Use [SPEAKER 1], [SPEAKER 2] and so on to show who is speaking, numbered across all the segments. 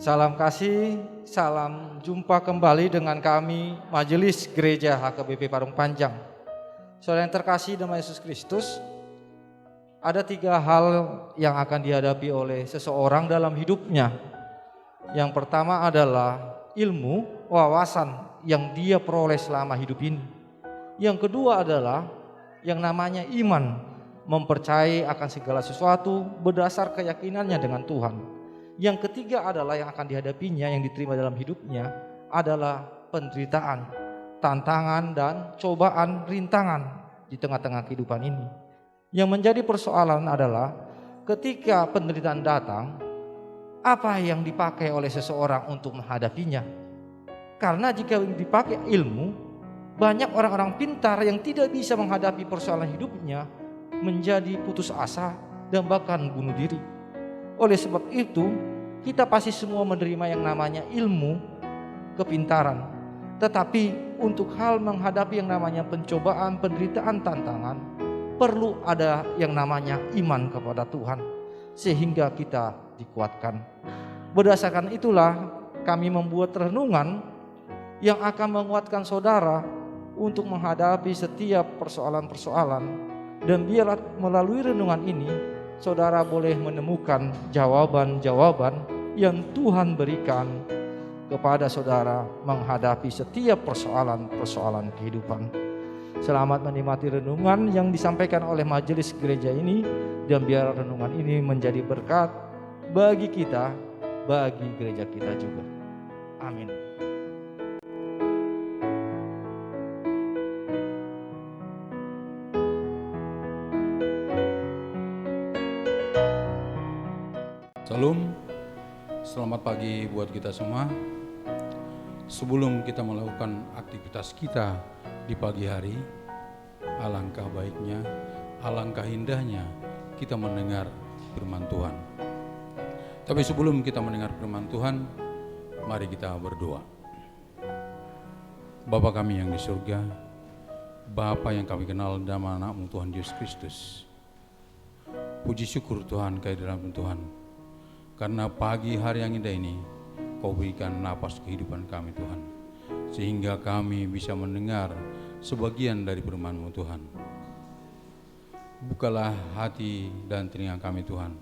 [SPEAKER 1] Salam kasih, salam jumpa kembali dengan kami Majelis Gereja HKBP Parung Panjang. Saudara yang terkasih dalam Yesus Kristus, ada 3 hal yang akan dihadapi oleh seseorang dalam hidupnya. Yang pertama adalah ilmu, wawasan yang dia peroleh selama hidup ini. Yang kedua adalah yang namanya iman, mempercayai akan segala sesuatu berdasar keyakinannya dengan Tuhan. Yang ketiga adalah yang akan dihadapinya, yang diterima dalam hidupnya adalah penderitaan, tantangan dan cobaan, rintangan di tengah-tengah kehidupan ini. Yang menjadi persoalan adalah ketika penderitaan datang, apa yang dipakai oleh seseorang untuk menghadapinya? Karena jika dipakai ilmu, banyak orang-orang pintar yang tidak bisa menghadapi persoalan hidupnya menjadi putus asa dan bahkan bunuh diri. Oleh sebab itu, kita pasti semua menerima yang namanya ilmu, kepintaran. Tetapi untuk hal menghadapi yang namanya pencobaan, penderitaan, tantangan, perlu ada yang namanya iman kepada Tuhan, sehingga kita dikuatkan. Berdasarkan itulah kami membuat renungan yang akan menguatkan saudara untuk menghadapi setiap persoalan-persoalan. Dan biarlah melalui renungan ini saudara boleh menemukan jawaban-jawaban yang Tuhan berikan kepada saudara menghadapi setiap persoalan-persoalan kehidupan. Selamat menikmati renungan yang disampaikan oleh majelis gereja ini, dan biar renungan ini menjadi berkat bagi kita, bagi gereja kita juga. Amin.
[SPEAKER 2] Salam, selamat pagi buat kita semua. Sebelum kita melakukan aktivitas kita di pagi hari, alangkah baiknya, alangkah indahnya kita mendengar firman Tuhan. Tapi sebelum kita mendengar firman Tuhan, mari kita berdoa. Bapa kami yang di surga, Bapa yang kami kenal dalam nama Tuhan Yesus Kristus. Puji syukur Tuhan kehadiran Tuhan. Karena pagi hari yang indah ini, Kau berikan napas kehidupan kami Tuhan, sehingga kami bisa mendengar sebagian dari firman-Mu Tuhan. Bukalah hati dan telinga kami Tuhan,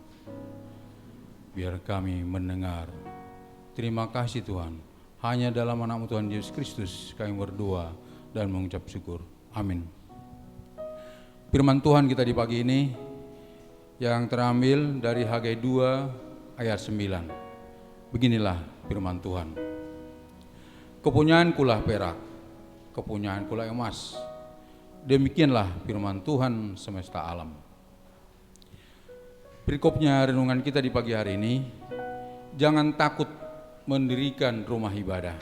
[SPEAKER 2] biar kami mendengar. Terima kasih Tuhan, hanya dalam nama Tuhan Yesus Kristus kami berdoa dan mengucap syukur. Amin. Firman Tuhan kita di pagi ini yang terambil dari Hagai 2 ayat 9. Beginilah firman Tuhan. Kepunyaankulah perak, kepunyaankulah emas. Demikianlah firman Tuhan semesta alam. Perikopnya renungan kita di pagi hari ini, jangan takut mendirikan rumah ibadah.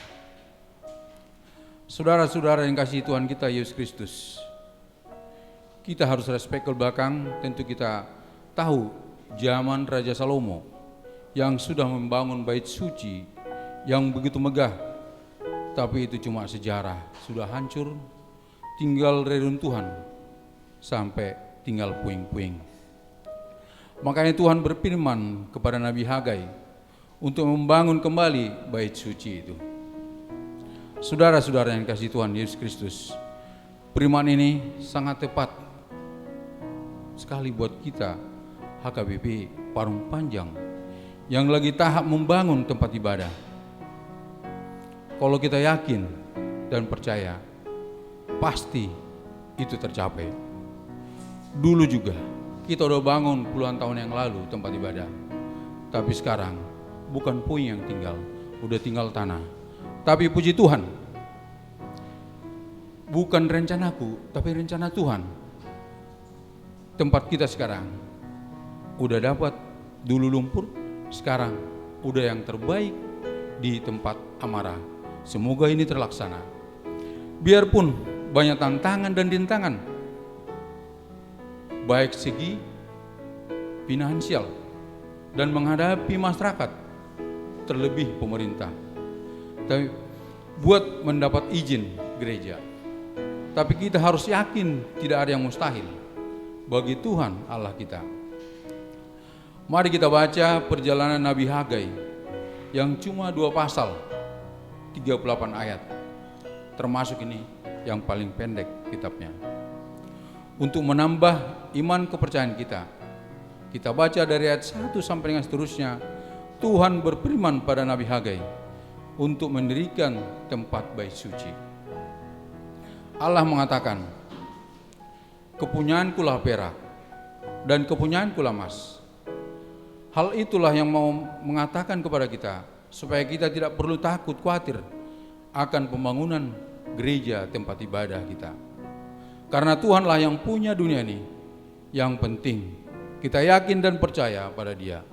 [SPEAKER 2] Saudara-saudara yang kasih Tuhan kita Yesus Kristus, kita harus respect ke belakang. Tentu kita tahu zaman Raja Salomo yang sudah membangun bait suci yang begitu megah, tapi itu cuma sejarah, sudah hancur, tinggal reruntuhan, sampai tinggal puing-puing. Makanya Tuhan berfirman kepada Nabi Hagai untuk membangun kembali bait suci itu. Saudara-saudara yang kasih Tuhan Yesus Kristus, firman ini sangat tepat sekali buat kita HKBP Parung Panjang yang lagi tahap membangun tempat ibadah. Kalau kita yakin dan percaya, pasti itu tercapai. Dulu juga kita udah bangun puluhan tahun yang lalu tempat ibadah, tapi sekarang bukan puing yang tinggal, udah tinggal tanah. Tapi puji Tuhan, bukan rencanaku, tapi rencana Tuhan. Tempat kita sekarang udah dapat, dulu lumpur, sekarang udah yang terbaik di tempat Amara. Semoga ini terlaksana. Biarpun banyak tantangan dan rintangan, baik segi finansial dan menghadapi masyarakat, terlebih pemerintah. Tapi buat mendapat izin gereja. Tapi kita harus yakin tidak ada yang mustahil bagi Tuhan Allah kita. Mari kita baca perjalanan Nabi Hagai yang cuma 2 pasal, 38 ayat. Termasuk ini yang paling pendek kitabnya. Untuk menambah iman kepercayaan kita, kita baca dari ayat 1 sampai dengan seterusnya. Tuhan berfirman pada Nabi Hagai untuk mendirikan tempat bait suci. Allah mengatakan, kepunyaankulah perak dan kepunyaankulah emas. Hal itulah yang mau mengatakan kepada kita supaya kita tidak perlu takut khawatir akan pembangunan gereja tempat ibadah kita. Karena Tuhanlah yang punya dunia ini. Yang penting kita yakin dan percaya pada Dia.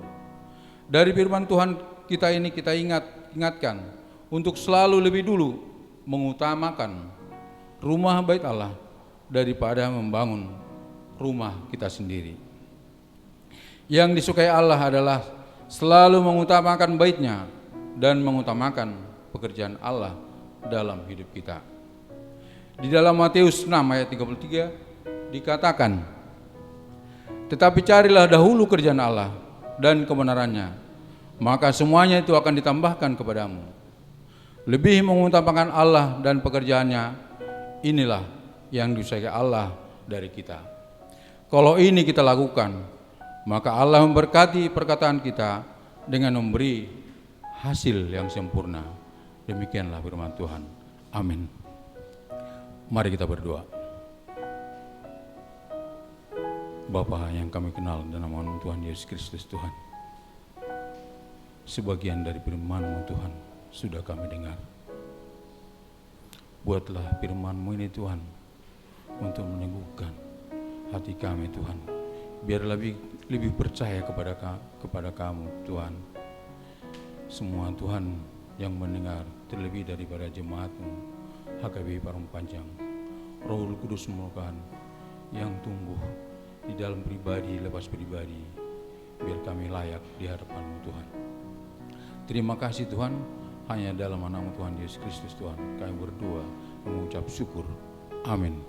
[SPEAKER 2] Dari firman Tuhan kita ini kita ingatkan untuk selalu lebih dulu mengutamakan rumah bait Allah daripada membangun rumah kita sendiri. Yang disukai Allah adalah selalu mengutamakan baitnya dan mengutamakan pekerjaan Allah dalam hidup kita. Di dalam Matius 6 ayat 33 dikatakan, tetapi carilah dahulu kerjaan Allah dan kebenarannya, maka semuanya itu akan ditambahkan kepadamu. Lebih mengutamakan Allah dan pekerjaannya, inilah yang disukai Allah dari kita. Kalau ini kita lakukan, maka Allah memberkati perkataan kita dengan memberi hasil yang sempurna. Demikianlah firman Tuhan. Amin. Mari kita berdoa. Bapa yang kami kenal dalam nama Tuhan Yesus Kristus Tuhan, sebagian dari firman-Mu Tuhan sudah kami dengar. Buatlah firman-Mu ini Tuhan untuk meneguhkan hati kami Tuhan, biar lebih percaya kepada Kamu Tuhan. Semua Tuhan yang mendengar, terlebih daripada jemaat-Mu HKBP Parung Panjang, Roh Kudus merupakan yang tumbuh di dalam pribadi lepas pribadi, biar kami layak di hadapan-Mu Tuhan. Terima kasih Tuhan, hanya dalam nama Tuhan Yesus Kristus Tuhan kami berdoa mengucap syukur. Amin.